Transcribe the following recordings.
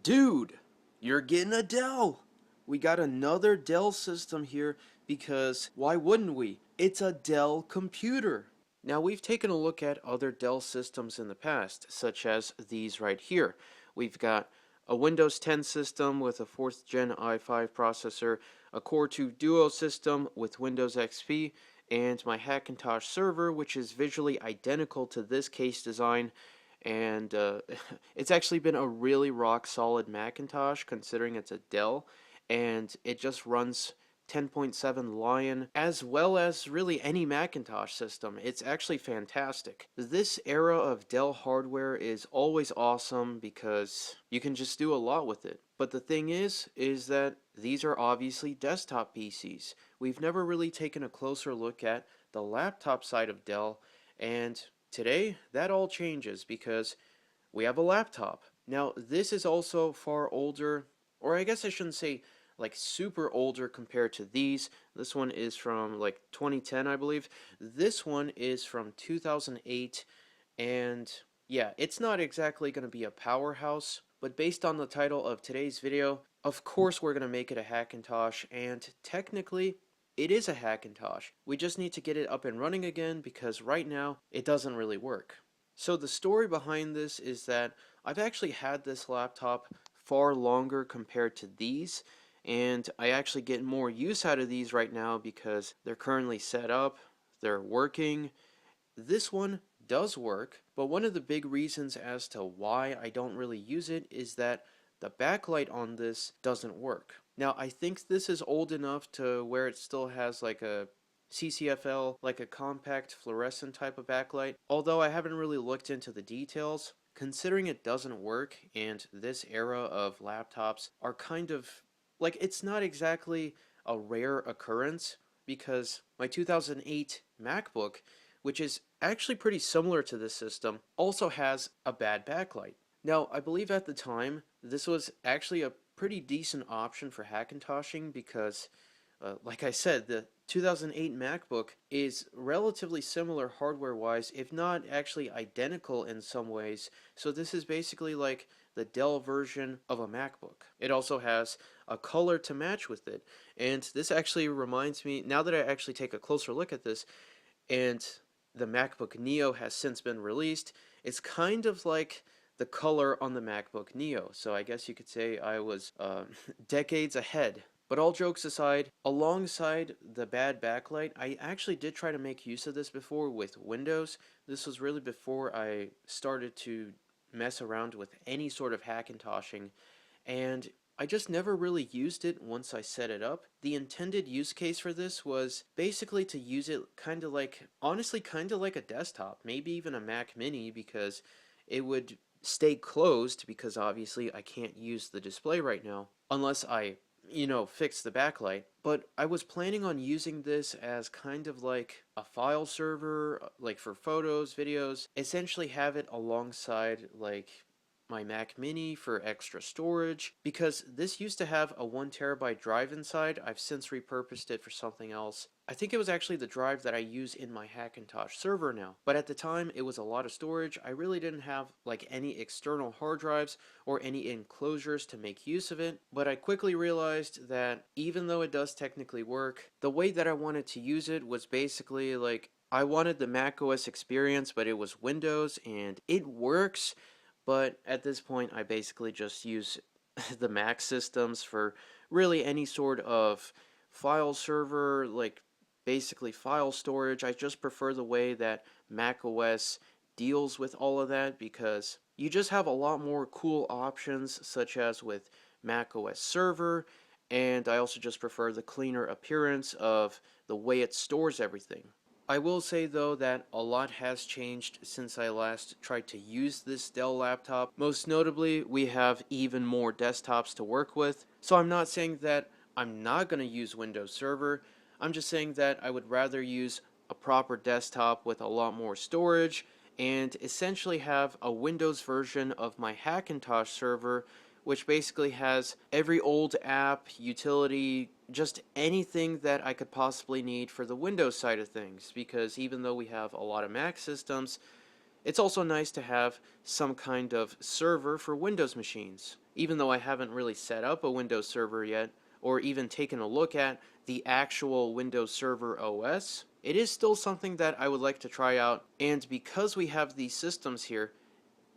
Dude, you're getting a Dell. We got another Dell system here because why wouldn't we? It's a Dell computer. Now, we've taken a look at other Dell systems in the past, such as these right here. We've got a Windows 10 system with a 4th gen i5 processor, a Core 2 Duo system with Windows XP, and my Hackintosh server, which is visually identical to this case design. And it's actually been a really rock solid Macintosh considering it's a Dell, and it just runs 10.7 Lion as well as really any Macintosh system. It's actually fantastic. This era of Dell hardware is always awesome because you can just do a lot with it. But the thing is that these are obviously desktop PCs. We've never really taken a closer look at the laptop side of Dell, and today that all changes because we have a laptop. Now, this is also far older, or I guess I shouldn't say like super older compared to these. This one is from like 2010, I believe. This one is from 2008, and yeah, it's not exactly going to be a powerhouse, but based on the title of today's video, of course we're going to make it a Hackintosh, and technically it is a Hackintosh. We just need to get it up and running again because right now it doesn't really work. So the story behind this is that I've actually had this laptop far longer compared to these, and I actually get more use out of these right now because they're currently set up, they're working. This one does work, but one of the big reasons as to why I don't really use it is that the backlight on this doesn't work. Now, I think this is old enough to where it still has like a CCFL, like a compact fluorescent type of backlight, although I haven't really looked into the details. Considering it doesn't work and this era of laptops are kind of like, it's not exactly a rare occurrence because my 2008 MacBook, which is actually pretty similar to this system, also has a bad backlight. Now, I believe at the time this was actually a pretty decent option for Hackintoshing because, like I said, the 2008 MacBook is relatively similar hardware-wise, if not actually identical in some ways. So this is basically like the Dell version of a MacBook. It also has a color to match with it. And this actually reminds me, now that I actually take a closer look at this, and the MacBook Neo has since been released, it's kind of like the color on the MacBook Neo. So I guess you could say I was decades ahead. But all jokes aside, alongside the bad backlight, I actually did try to make use of this before with Windows. This was really before I started to mess around with any sort of Hackintoshing, and I just never really used it once I set it up. The intended use case for this was basically to use it kind of like, honestly, kind of like a desktop, maybe even a Mac Mini, because it would stay closed because obviously I can't use the display right now unless I fix the backlight. But I was planning on using this as kind of like a file server, like for photos, videos, essentially have it alongside like my Mac Mini for extra storage, because this used to have a 1 terabyte drive inside. I've since repurposed it for something else. I think it was actually the drive that I use in my Hackintosh server now, but at the time it was a lot of storage. I really didn't have like any external hard drives or any enclosures to make use of it, but I quickly realized that even though it does technically work, the way that I wanted to use it was basically like I wanted the macOS experience, but it was Windows, and it works. But at this point, I basically just use the Mac systems for really any sort of file server, like basically file storage. I just prefer the way that Mac OS deals with all of that because you just have a lot more cool options, such as with Mac OS Server, and I also just prefer the cleaner appearance of the way it stores everything. I will say though that a lot has changed since I last tried to use this Dell laptop. Most notably, we have even more desktops to work with. So I'm not saying that I'm not going to use Windows Server. I'm just saying that I would rather use a proper desktop with a lot more storage and essentially have a Windows version of my Hackintosh server, which basically has every old app, utility, just anything that I could possibly need for the Windows side of things, because even though we have a lot of Mac systems, it's also nice to have some kind of server for Windows machines. even though I haven't really set up a Windows server yet, or even taken a look at the actual Windows Server OS, it is still something that I would like to try out, and because we have these systems here,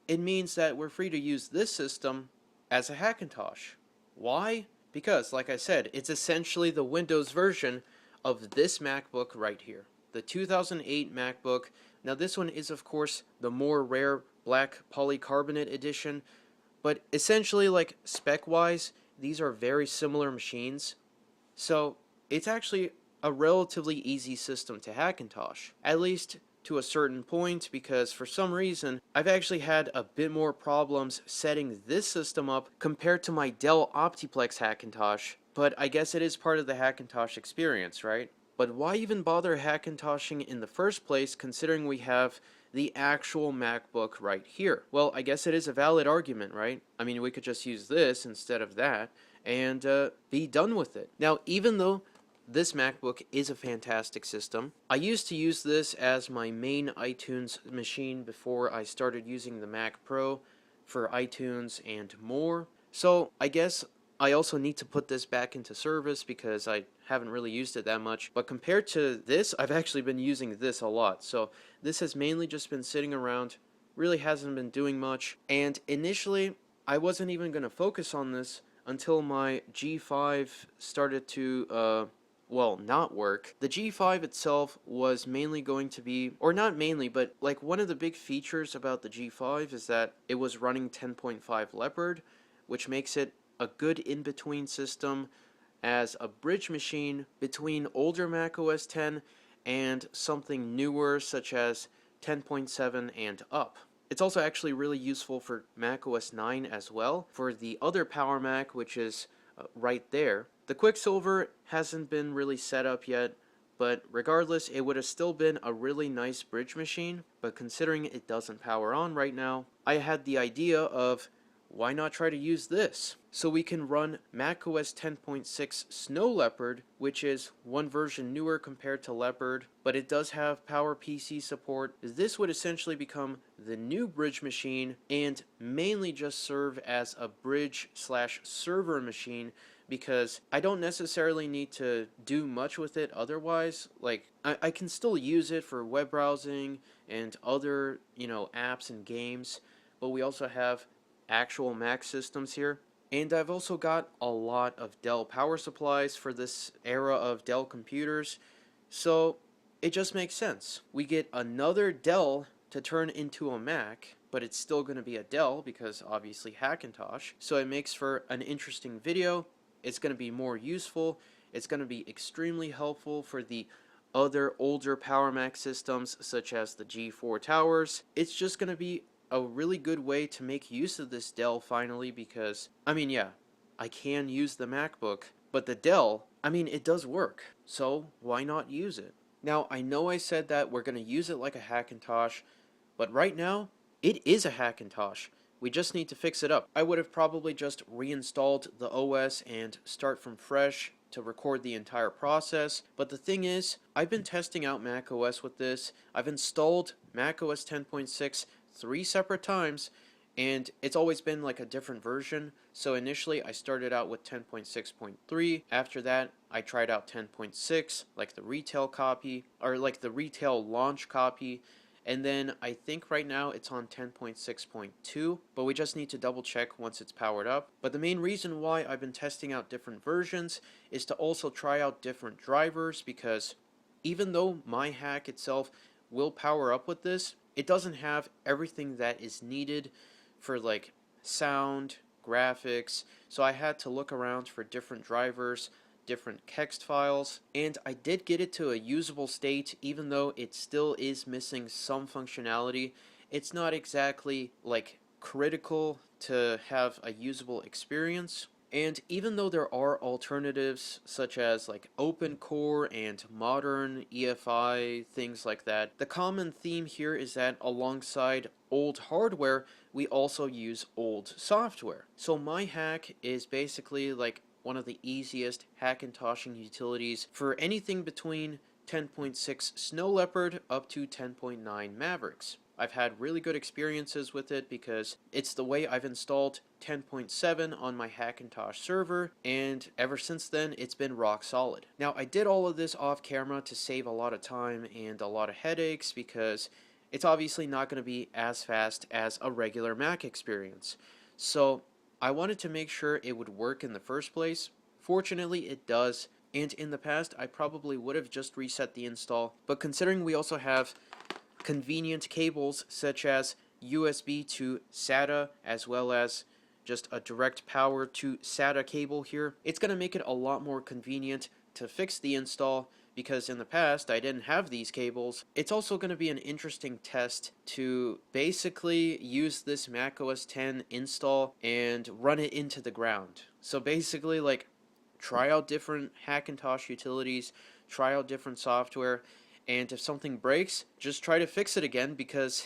it means that we're free to use this system as a Hackintosh. Why? Because, like I said, it's essentially the Windows version of this MacBook right here. The 2008 MacBook. Now this one is of course the more rare black polycarbonate edition, but essentially like spec-wise, these are very similar machines. So it's actually a relatively easy system to Hackintosh, at least to a certain point, because for some reason I've actually had a bit more problems setting this system up compared to my Dell Optiplex Hackintosh, but I guess it is part of the Hackintosh experience, right? But why even bother Hackintoshing in the first place, considering we have the actual MacBook right here? Well, I guess it is a valid argument, right? I mean, we could just use this instead of that and be done with it. Now, even though this MacBook is a fantastic system, I used to use this as my main iTunes machine before I started using the Mac Pro for iTunes and more. So I guess I also need to put this back into service because I haven't really used it that much. But compared to this, I've actually been using this a lot. So this has mainly just been sitting around, really hasn't been doing much. And initially, I wasn't even going to focus on this until my G5 started to, well, not work. The G5 itself was mainly going to be, or not mainly, but like one of the big features about the G5 is that it was running 10.5 Leopard, which makes it a good in-between system as a bridge machine between older macOS 10 and something newer such as 10.7 and up. It's also actually really useful for macOS 9 as well, for the other Power Mac, which is right there. The Quicksilver hasn't been really set up yet, but regardless, it would have still been a really nice bridge machine, but considering it doesn't power on right now, I had the idea of why not try to use this? So we can run macOS 10.6 Snow Leopard, which is one version newer compared to Leopard, but it does have PowerPC support. This would essentially become the new bridge machine and mainly just serve as a bridge slash server machine, because I don't necessarily need to do much with it otherwise. Like, I can still use it for web browsing and other, apps and games, but we also have actual Mac systems here. And I've also got a lot of Dell power supplies for this era of Dell computers, so it just makes sense. We get another Dell to turn into a Mac, but it's still going to be a Dell because obviously Hackintosh, so it makes for an interesting video. It's going to be more useful. It's going to be extremely helpful for the other older Power Mac systems such as the G4 Towers. It's just going to be a really good way to make use of this Dell finally, because, I mean, yeah, I can use the MacBook, but the Dell, I mean, it does work, so why not use it? Now, I know I said that we're going to use it like a Hackintosh, but right now, it is a Hackintosh. We just need to fix it up. I would have probably just reinstalled the OS and start from fresh to record the entire process, but the thing is, I've been testing out macOS with this. I've installed macOS 10.6 3 separate times, and it's always been like a different version. So initially I started out with 10.6.3. After that I tried out 10.6, like the retail copy, or like the retail launch copy, and then I think right now it's on 10.6.2, but we just need to double check once it's powered up. But the main reason why I've been testing out different versions is to also try out different drivers, because even though my hack itself will power up with this, it doesn't have everything that is needed for like sound, graphics, so I had to look around for different drivers, different text files, and I did get it to a usable state, even though it still is missing some functionality. It's not exactly like critical to have a usable experience. And even though there are alternatives such as like OpenCore and modern EFI, things like that, the common theme here is that alongside old hardware, we also use old software. So my hack is basically like one of the easiest Hackintoshing utilities for anything between 10.6 Snow Leopard up to 10.9 Mavericks. I've had really good experiences with it because it's the way I've installed 10.7 on my Hackintosh server, and ever since then it's been rock solid. Now, I did all of this off camera to save a lot of time and a lot of headaches because it's obviously not going to be as fast as a regular Mac experience. So I wanted to make sure it would work in the first place. Fortunately, it does. And in the past, I probably would have just reset the install. But considering we also have convenient cables such as USB to SATA, as well as just a direct power to SATA cable here, it's going to make it a lot more convenient to fix the install, because in the past I didn't have these cables. It's also going to be an interesting test to basically use this macOS 10 install and run it into the ground. So basically, like, try out different Hackintosh utilities, try out different software, and if something breaks, just try to fix it again, because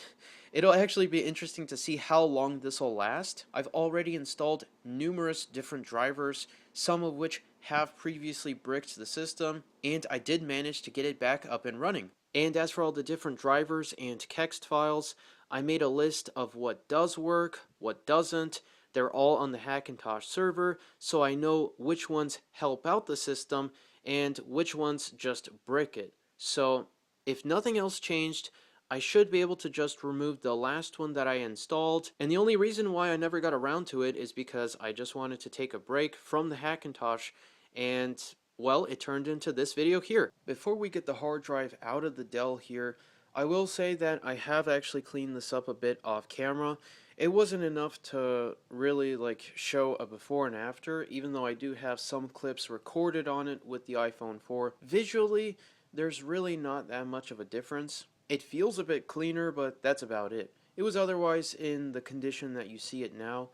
it'll actually be interesting to see how long this will last. I've already installed numerous different drivers, some of which have previously bricked the system, and I did manage to get it back up and running. And as for all the different drivers and text files, I made a list of what does work, what doesn't. They're all on the Hackintosh server, so I know which ones help out the system and which ones just brick it. So if nothing else changed, I should be able to just remove the last one that I installed. And the only reason why I never got around to it is because I just wanted to take a break from the Hackintosh, and well, it turned into this video here. Before we get the hard drive out of the Dell here, I will say that I have actually cleaned this up a bit off camera. It wasn't enough to really show a before and after, even though I do have some clips recorded on it with the iPhone 4. Visually, there's really not that much of a difference. It feels a bit cleaner, but that's about it. It was otherwise in the condition that you see it now,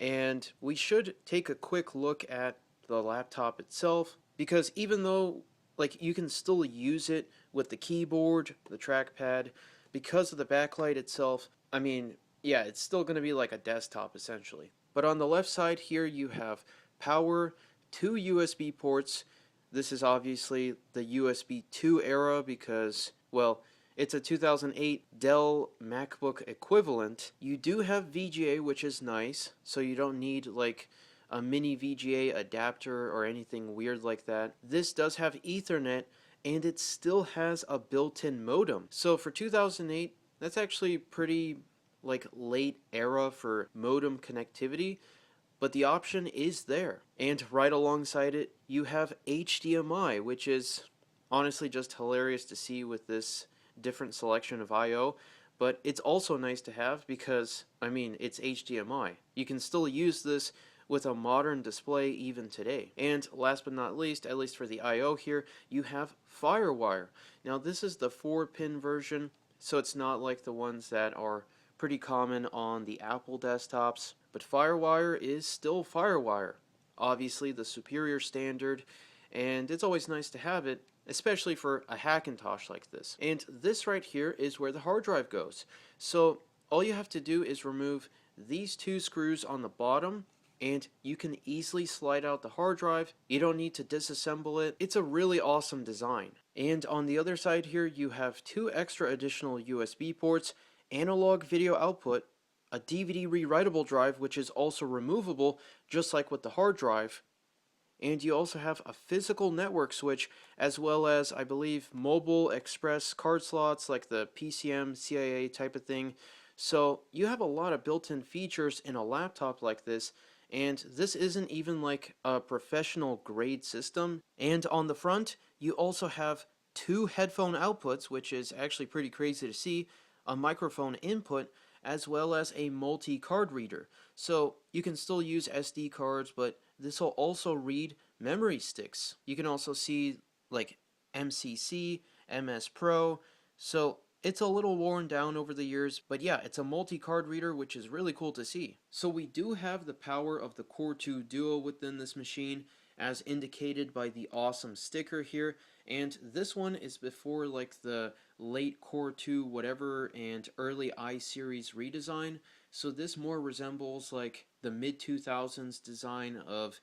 and we should take a quick look at the laptop itself, because even though you can still use it with the keyboard, the trackpad, because of the backlight itself, I mean, yeah, it's still going to be like a desktop essentially. But on the left side here you have power, 2 USB ports. This is obviously the USB 2 era because, well, it's a 2008 Dell MacBook equivalent. You do have VGA, which is nice, so you don't need a mini VGA adapter or anything weird like that. This does have Ethernet, and it still has a built-in modem. So for 2008, that's actually pretty late era for modem connectivity, but the option is there. And right alongside it, you have HDMI, which is honestly just hilarious to see with this different selection of I/O, but it's also nice to have because, I mean, it's HDMI. You can still use this with a modern display even today. And last but not least, at least for the I/O here, you have FireWire. Now this is the 4-pin version, so it's not like the ones that are pretty common on the Apple desktops, but FireWire is still FireWire. Obviously the superior standard, and it's always nice to have it, especially for a Hackintosh like this. And this right here is where the hard drive goes. So all you have to do is remove these 2 screws on the bottom, and you can easily slide out the hard drive. You don't need to disassemble it. It's a really awesome design. And on the other side here, you have 2 extra additional USB ports, analog video output, a DVD rewritable drive, which is also removable, just like with the hard drive, and you also have a physical network switch, as well as, I believe, mobile express card slots, like the PCM, CIA type of thing. So you have a lot of built-in features in a laptop like this, and this isn't even like a professional grade system. And on the front, you also have 2 headphone outputs, which is actually pretty crazy to see, a microphone input, as well as a multi-card reader. So you can still use SD cards, but this will also read memory sticks. You can also see MCC, MS Pro, so it's a little worn down over the years, but yeah, it's a multi-card reader, which is really cool to see. So we do have the power of the Core 2 Duo within this machine, as indicated by the awesome sticker here, and this one is before the late Core 2 whatever and early i-series redesign, so this more resembles the mid-2000s design of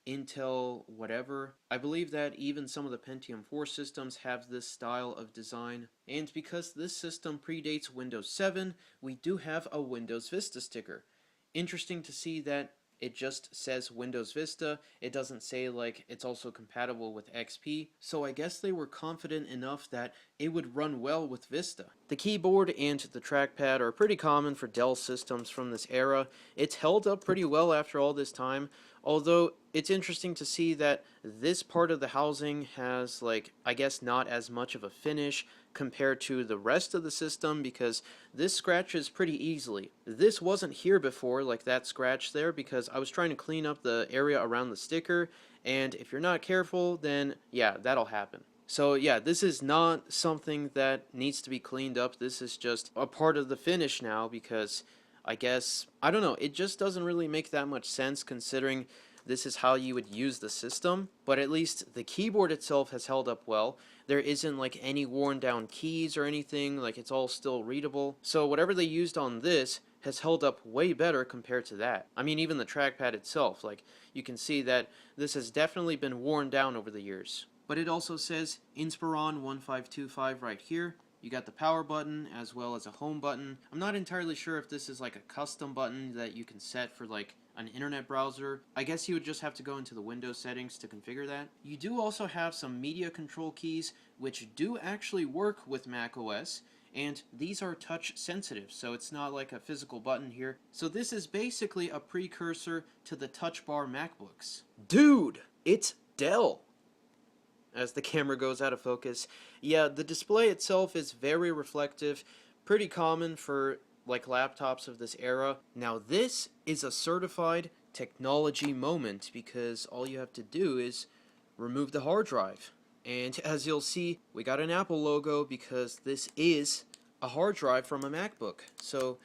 Intel whatever. I believe that even some of the Pentium 4 systems have this style of design. And because this system predates Windows 7, we do have a Windows Vista sticker. Interesting to see that it just says Windows Vista. It doesn't say like it's also compatible with XP. So I guess they were confident enough that it would run well with Vista. The keyboard and the trackpad are pretty common for Dell systems from this era. It's held up pretty well after all this time. Although it's interesting to see that this part of the housing has, like, I guess not as much of a finish compared to the rest of the system, because this scratches pretty easily. This wasn't here before, like that scratch there, because I was trying to clean up the area around the sticker, and if you're not careful, then yeah, that'll happen. So yeah, this is not something that needs to be cleaned up. This is just a part of the finish now, because I guess, I don't know, it just doesn't really make that much sense considering this is how you would use the system. But at least the keyboard itself has held up well. There isn't like any worn down keys or anything, like it's all still readable. So whatever they used on this has held up way better compared to that. I mean, even the trackpad itself, like you can see that this has definitely been worn down over the years. But it also says Inspiron 1525 right here. You got the power button as well as a home button. I'm not entirely sure if this is like a custom button that you can set for like an internet browser. I guess you would just have to go into the Windows settings to configure that. You do also have some media control keys which do actually work with macOS, and these are touch sensitive, so it's not like a physical button here. So this is basically a precursor to the touch bar MacBooks. Dude, it's Dell! As the camera goes out of focus. Yeah, the display itself is very reflective, pretty common for like laptops of this era. Now this is a certified technology moment, because all you have to do is remove the hard drive. And as you'll see, we got an Apple logo because this is a hard drive from a MacBook. So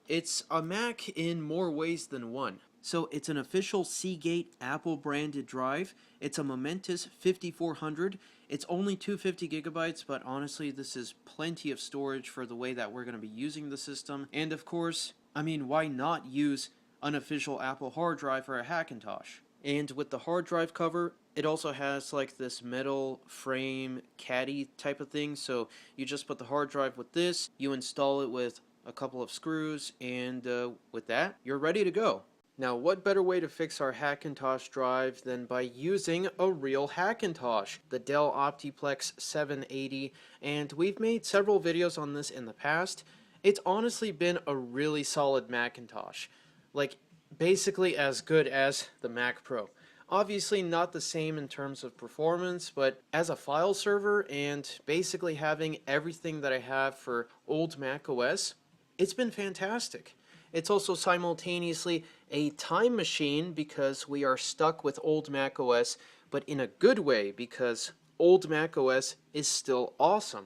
it's a Mac in more ways than one. So it's an official Seagate Apple branded drive. It's a momentous 5400. It's only 250 gigabytes, but honestly this is plenty of storage for the way that we're going to be using the system. And of course, I mean, why not use an official Apple hard drive for a Hackintosh? And with the hard drive cover, it also has like this metal frame caddy type of thing. So you just put the hard drive with this, you install it with a couple of screws, and with that, you're ready to go. Now, what better way to fix our Hackintosh drive than by using a real Hackintosh, the Dell Optiplex 780, and we've made several videos on this in the past. It's honestly been a really solid Macintosh, like basically as good as the Mac Pro. Obviously not the same in terms of performance, but as a file server and basically having everything that I have for old macOS, it's been fantastic. It's also simultaneously a time machine because we are stuck with old macOS, but in a good way because old macOS is still awesome.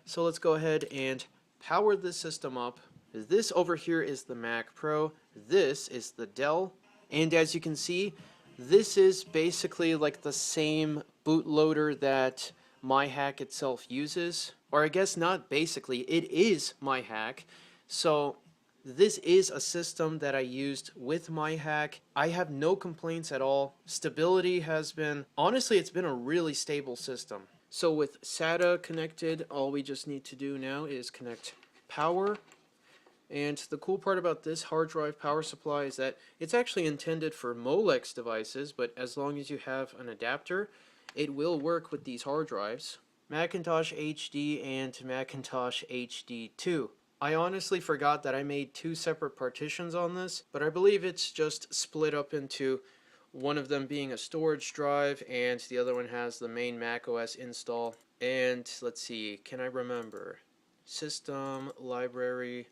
So let's go ahead and power this system up. This over here is the Mac Pro. This is the Dell. And as you can see, this is basically like the same bootloader that MyHack itself uses. Or I guess not basically, it is MyHack. So this is a system that I used with MyHack. I have no complaints at all. Stability has been, honestly, it's been a really stable system. So with SATA connected, all we just need to do now is connect power. And the cool part about this hard drive power supply is that it's actually intended for Molex devices, but as long as you have an adapter, it will work with these hard drives. Macintosh HD and Macintosh HD 2. I honestly forgot that I made two separate partitions on this, but I believe it's just split up into one of them being a storage drive and the other one has the main macOS install. And let's see, can I remember? System, library,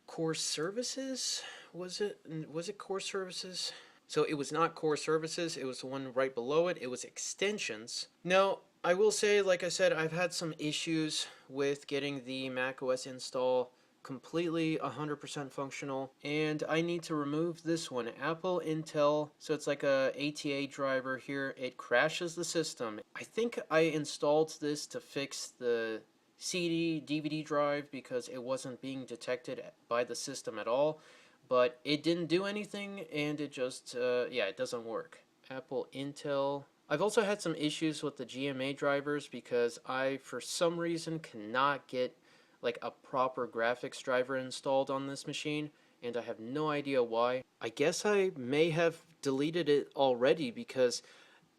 core services? Was it core services? So it was not core services, it was the one right below it. It was extensions. Now, I will say, like I said, I've had some issues with getting the macOS install completely 100% functional, and I need to remove this one, Apple Intel. So it's like a ATA driver here. It crashes the system. I think I installed this to fix the CD DVD drive because it wasn't being detected by the system at all. but it didn't do anything, and it just, yeah, it doesn't work. Apple, Intel. I've also had some issues with the GMA drivers because I, for some reason, cannot get like a proper graphics driver installed on this machine, and I have no idea why. I guess I may have deleted it already because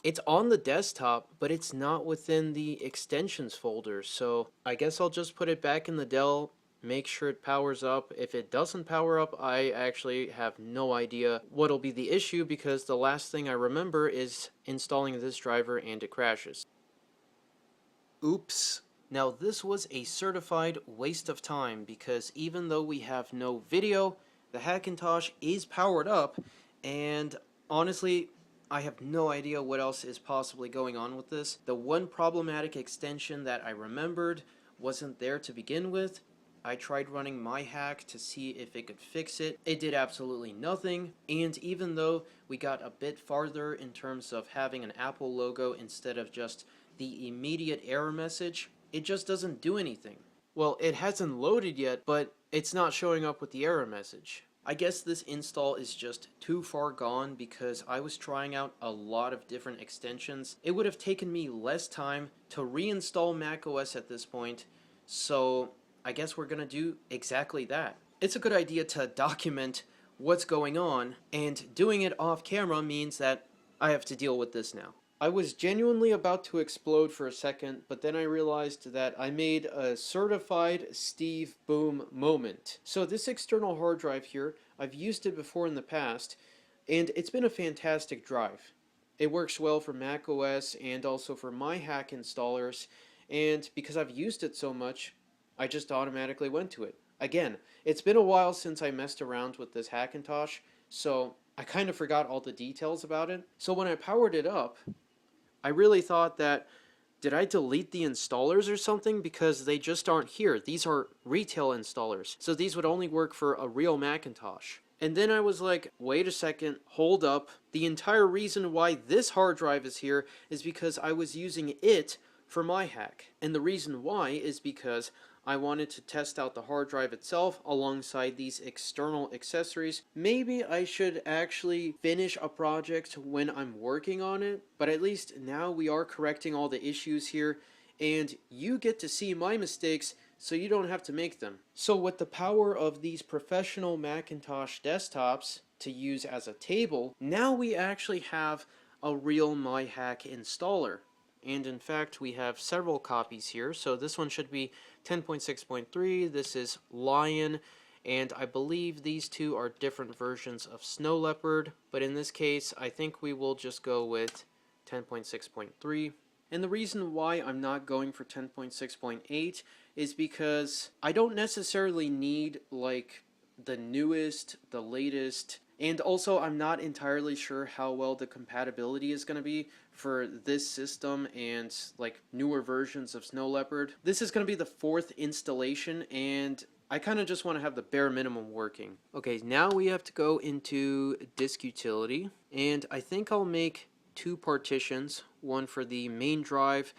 it's on the desktop, but it's not within the extensions folder. So I guess I'll just put it back in the Dell, make sure it powers up. If it doesn't power up, I actually have no idea what'll be the issue because the last thing I remember is installing this driver and it crashes. Oops. Now this was a certified waste of time because even though we have no video, the Hackintosh is powered up, and honestly, I have no idea what else is possibly going on with this. The one problematic extension that I remembered wasn't there to begin with. I tried running my hack to see if it could fix it. It did absolutely nothing, and even though we got a bit farther in terms of having an Apple logo instead of just the immediate error message, it just doesn't do anything. Well, it hasn't loaded yet, but it's not showing up with the error message. I guess this install is just too far gone because I was trying out a lot of different extensions. It would have taken me less time to reinstall macOS at this point, so I guess we're gonna do exactly that. It's a good idea to document what's going on, and doing it off camera means that I have to deal with this now. I was genuinely about to explode for a second, but then I realized that I made a certified Steve Boom moment. So this external hard drive here, I've used it before in the past, and it's been a fantastic drive. It works well for macOS and also for my hack installers, and because I've used it so much, I just automatically went to it. Again, it's been a while since I messed around with this Hackintosh, so I kind of forgot all the details about it. So when I powered it up, I really thought that, did I delete the installers or something? Because they just aren't here. These are retail installers. So these would only work for a real Macintosh. And then I was like, wait a second, hold up. The entire reason why this hard drive is here is because I was using it for my hack. And the reason why is because I wanted to test out the hard drive itself alongside these external accessories. Maybe I should actually finish a project when I'm working on it, but at least now we are correcting all the issues here, and you get to see my mistakes so you don't have to make them. So with the power of these professional Macintosh desktops to use as a table, now we actually have a real MyHack installer. And in fact, we have several copies here. So this one should be 10.6.3. This is Lion. And I believe these two are different versions of Snow Leopard. But in this case, I think we will just go with 10.6.3. And the reason why I'm not going for 10.6.8 is because I don't necessarily need like the newest, the latest, and also I'm not entirely sure how well the compatibility is going to be for this system and like newer versions of Snow Leopard. This is going to be the 4th installation, and I kind of just want to have the bare minimum working. Okay, now we have to go into disk utility, and I think I'll make 2 partitions, one for the main drive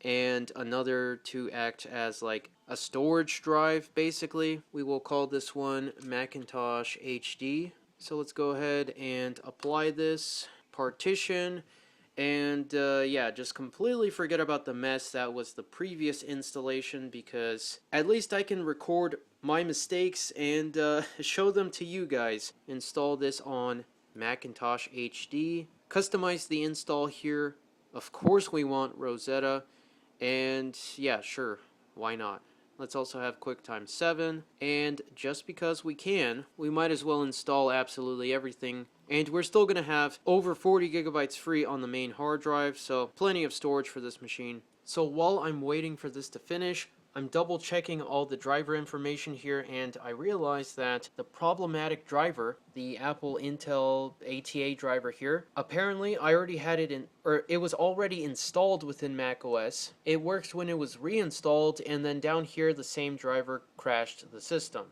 and another to act as like a storage drive. Basically, we will call this one Macintosh HD. So let's go ahead and apply this partition, and yeah, just completely forget about the mess that was the previous installation, because at least I can record my mistakes and show them to you guys. Install this on Macintosh HD, customize the install here. Of course we want Rosetta, and yeah, sure, why not? Let's also have QuickTime 7, and just because we can, we might as well install absolutely everything. And we're still going to have over 40 gigabytes free on the main hard drive, so plenty of storage for this machine. So while I'm waiting for this to finish, I'm double checking all the driver information here, and I realized that the problematic driver, the Apple Intel ATA driver here, apparently I already had it in, or it was already installed within macOS. It worked when it was reinstalled, and then down here the same driver crashed the system.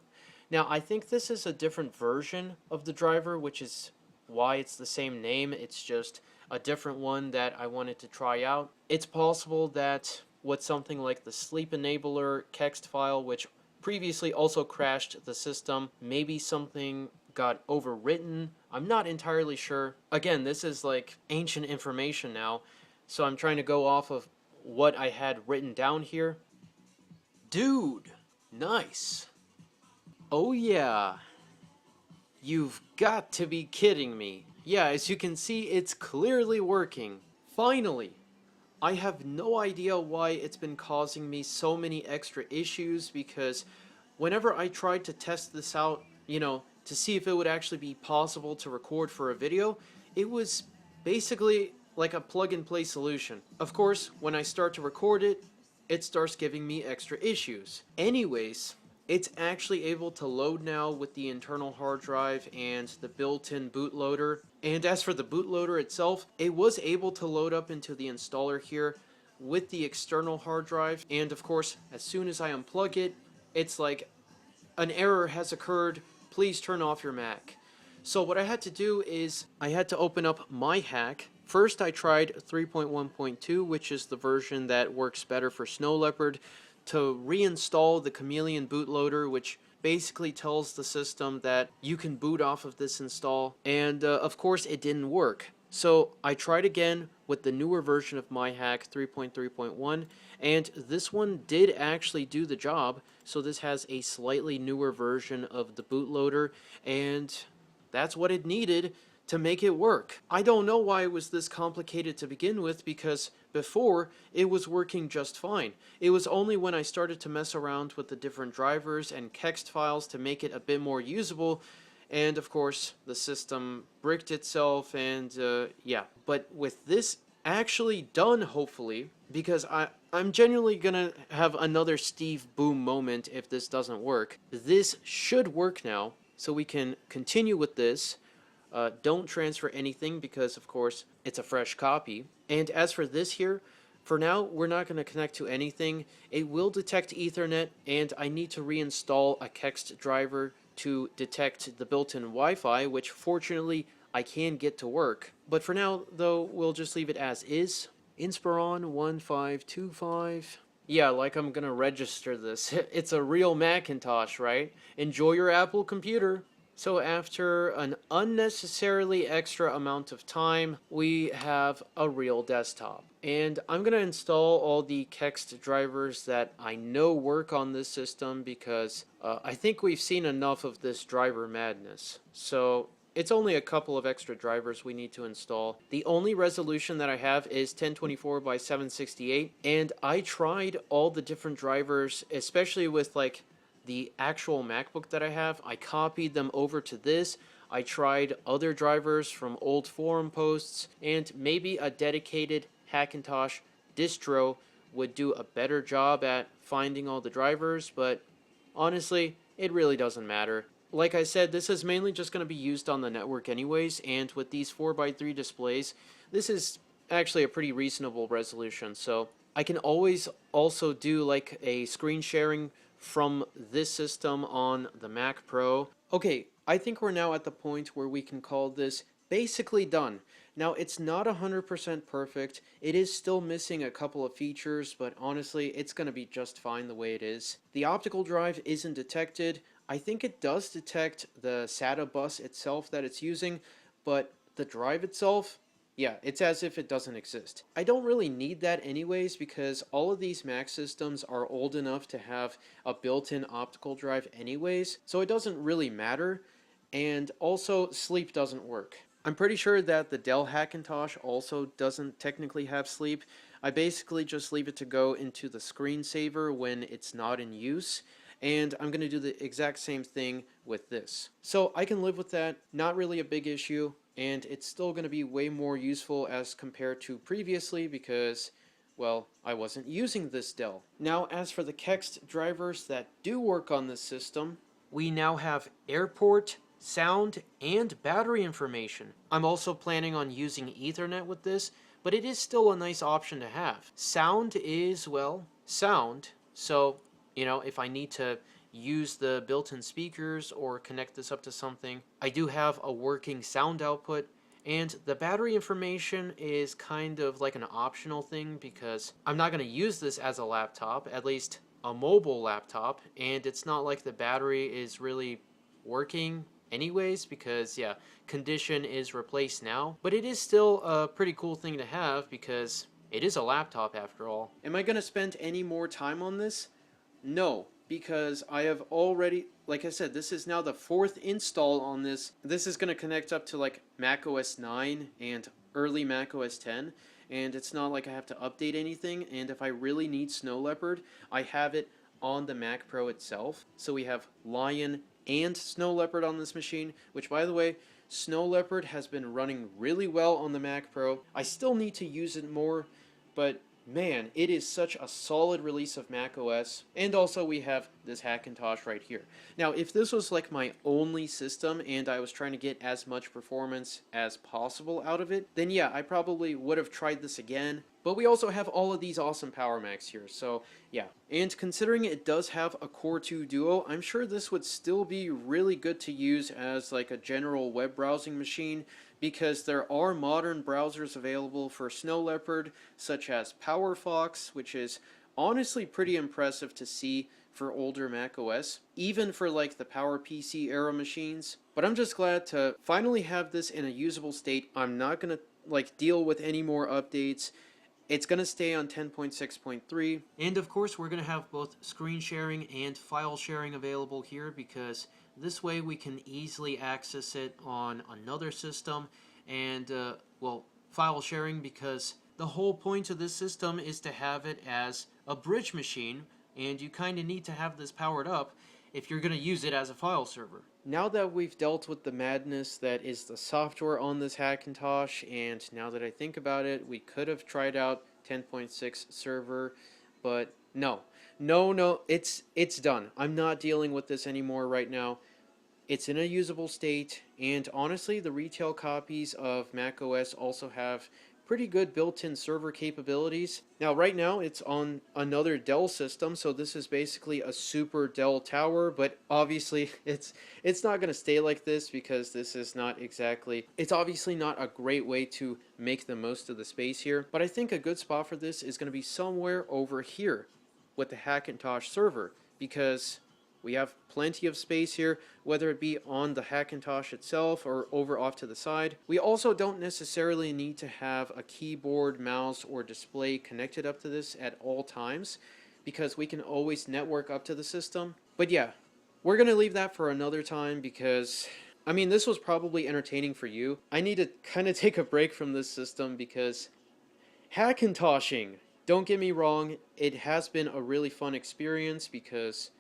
Now I think this is a different version of the driver, which is why it's the same name. It's just a different one that I wanted to try out. It's possible that with something like the Sleep Enabler text file, which previously also crashed the system, maybe something got overwritten. I'm not entirely sure. Again, this is like ancient information now, so I'm trying to go off of what I had written down here. Dude, nice. Oh yeah, you've got to be kidding me. Yeah, as you can see, it's clearly working. Finally. I have no idea why it's been causing me so many extra issues, because whenever I tried to test this out, to see if it would actually be possible to record for a video, it was basically like a plug and play solution. Of course, when I start to record it, it starts giving me extra issues. Anyways, it's actually able to load now with the internal hard drive and the built-in bootloader. And as for the bootloader itself, it was able to load up into the installer here with the external hard drive. And of course, as soon as I unplug it, it's like, an error has occurred, please turn off your Mac. So what I had to do is I had to open up my hack. First I tried 3.1.2, which is the version that works better for Snow Leopard, to reinstall the Chameleon bootloader, which basically tells the system that you can boot off of this install, and of course it didn't work. So I tried again with the newer version of my hack, 3.3.1, and this one did actually do the job. So this has a slightly newer version of the bootloader, and that's what it needed to make it work. I don't know why it was this complicated to begin with, because before it was working just fine. It was only when I started to mess around with the different drivers and text files to make it a bit more usable, and of course the system bricked itself, and yeah. But with this actually done, hopefully, because I'm genuinely gonna have another Steve Boom moment if this doesn't work. This should work now, so we can continue with this. Don't transfer anything because, of course, it's a fresh copy. And as for this here, for now, we're not going to connect to anything. It will detect Ethernet, and I need to reinstall a Kext driver to detect the built-in Wi-Fi, which fortunately I can get to work. But for now, though, we'll just leave it as is. Inspiron 1525. Yeah, like I'm gonna register this. It's a real Macintosh, right? Enjoy your Apple computer. So after an unnecessarily extra amount of time, we have a real desktop. And I'm going to install all the Kext drivers that I know work on this system, because I think we've seen enough of this driver madness. So it's only a couple of extra drivers we need to install. The only resolution that I have is 1024 by 768, and I tried all the different drivers, especially with like the actual MacBook that I have. I copied them over to this. I tried other drivers from old forum posts, and maybe a dedicated Hackintosh distro would do a better job at finding all the drivers, but honestly, it really doesn't matter. Like I said, this is mainly just going to be used on the network anyways, and with these 4x3 displays, this is actually a pretty reasonable resolution, so I can always also do like a screen sharing from this system on the Mac Pro. Okay, I think we're now at the point where we can call this basically done. Now, it's not 100% perfect. It is still missing a couple of features, but honestly, it's going to be just fine the way it is. The optical drive isn't detected. I think it does detect the SATA bus itself that it's using, but the drive itself, yeah, it's as if it doesn't exist. I don't really need that anyways, because all of these Mac systems are old enough to have a built-in optical drive anyways, so it doesn't really matter. And also, sleep doesn't work. I'm pretty sure that the Dell Hackintosh also doesn't technically have sleep. I basically just leave it to go into the screensaver when it's not in use, and I'm going to do the exact same thing with this. So I can live with that, not really a big issue, and it's still going to be way more useful as compared to previously, because, well, I wasn't using this Dell. Now, as for the Kext drivers that do work on this system, we now have airport, sound, and battery information. I'm also planning on using Ethernet with this, but it is still a nice option to have. Sound is, well, sound, so, if I need to use the built-in speakers or connect this up to something, I do have a working sound output. And the battery information is kind of like an optional thing, because I'm not going to use this as a laptop, at least a mobile laptop, and it's not like the battery is really working anyways, because yeah, condition is replaced now. But it is still a pretty cool thing to have because it is a laptop after all. Am I going to spend any more time on this? No, because I have already, like I said, this is now the 4th install on this. This is going to connect up to like macOS 9 and early macOS 10, and it's not like I have to update anything. And if I really need Snow Leopard, I have it on the Mac Pro itself. So we have Lion and Snow Leopard on this machine, which, by the way, Snow Leopard has been running really well on the Mac Pro. I still need to use it more, but man, it is such a solid release of macOS. And also we have this Hackintosh right here. Now, if this was like my only system and I was trying to get as much performance as possible out of it, then yeah, I probably would have tried this again. But we also have all of these awesome Power Macs here, so yeah. And considering it does have a Core 2 Duo, I'm sure this would still be really good to use as like a general web browsing machine, because there are modern browsers available for Snow Leopard, such as PowerFox, which is honestly pretty impressive to see for older macOS, even for like the PowerPC era machines. But I'm just glad to finally have this in a usable state. I'm not gonna like deal with any more updates. It's going to stay on 10.6.3. And of course, we're going to have both screen sharing and file sharing available here, because this way we can easily access it on another system. And, well, file sharing, because the whole point of this system is to have it as a bridge machine, and you kind of need to have this powered up if you're going to use it as a file server. Now that we've dealt with the madness that is the software on this Hackintosh, and now that I think about it, we could have tried out 10.6 server, but no, it's done. I'm not dealing with this anymore right now. It's in a usable state, and honestly, the retail copies of macOS also have pretty good built-in server capabilities. Now, right now, it's on another Dell system, so this is basically a super Dell tower, but obviously, it's not going to stay like this, because this is not exactly, it's obviously not a great way to make the most of the space here, but I think a good spot for this is going to be somewhere over here with the Hackintosh server, because we have plenty of space here, whether it be on the Hackintosh itself or over off to the side. We also don't necessarily need to have a keyboard, mouse, or display connected up to this at all times, because we can always network up to the system. But yeah, we're going to leave that for another time, because I mean, this was probably entertaining for you. I need to kind of take a break from this system, because Hackintoshing, don't get me wrong, it has been a really fun experience, because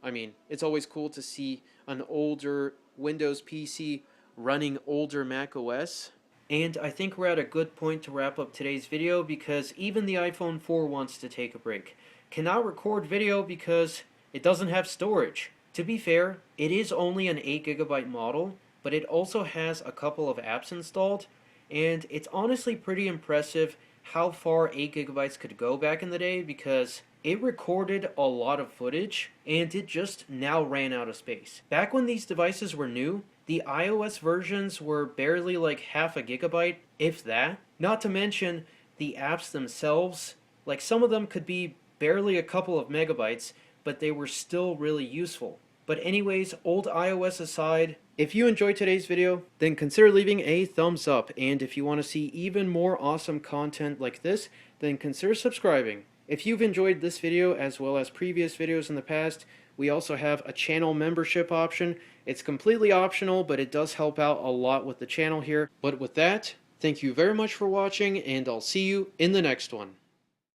I mean, it's always cool to see an older Windows PC running older macOS. And I think we're at a good point to wrap up today's video, because even the iPhone 4 wants to take a break. Cannot record video because it doesn't have storage. To be fair, it is only an 8GB model, but it also has a couple of apps installed, and it's honestly pretty impressive how far 8GB could go back in the day, because it recorded a lot of footage, and it just now ran out of space. Back when these devices were new, the iOS versions were barely like half a gigabyte, if that. Not to mention the apps themselves, like some of them could be barely a couple of megabytes, but they were still really useful. But anyways, old iOS aside, if you enjoyed today's video, then consider leaving a thumbs up, and if you want to see even more awesome content like this, then consider subscribing. If you've enjoyed this video as well as previous videos in the past, we also have a channel membership option. It's completely optional, but it does help out a lot with the channel here. But with that, thank you very much for watching, and I'll see you in the next one.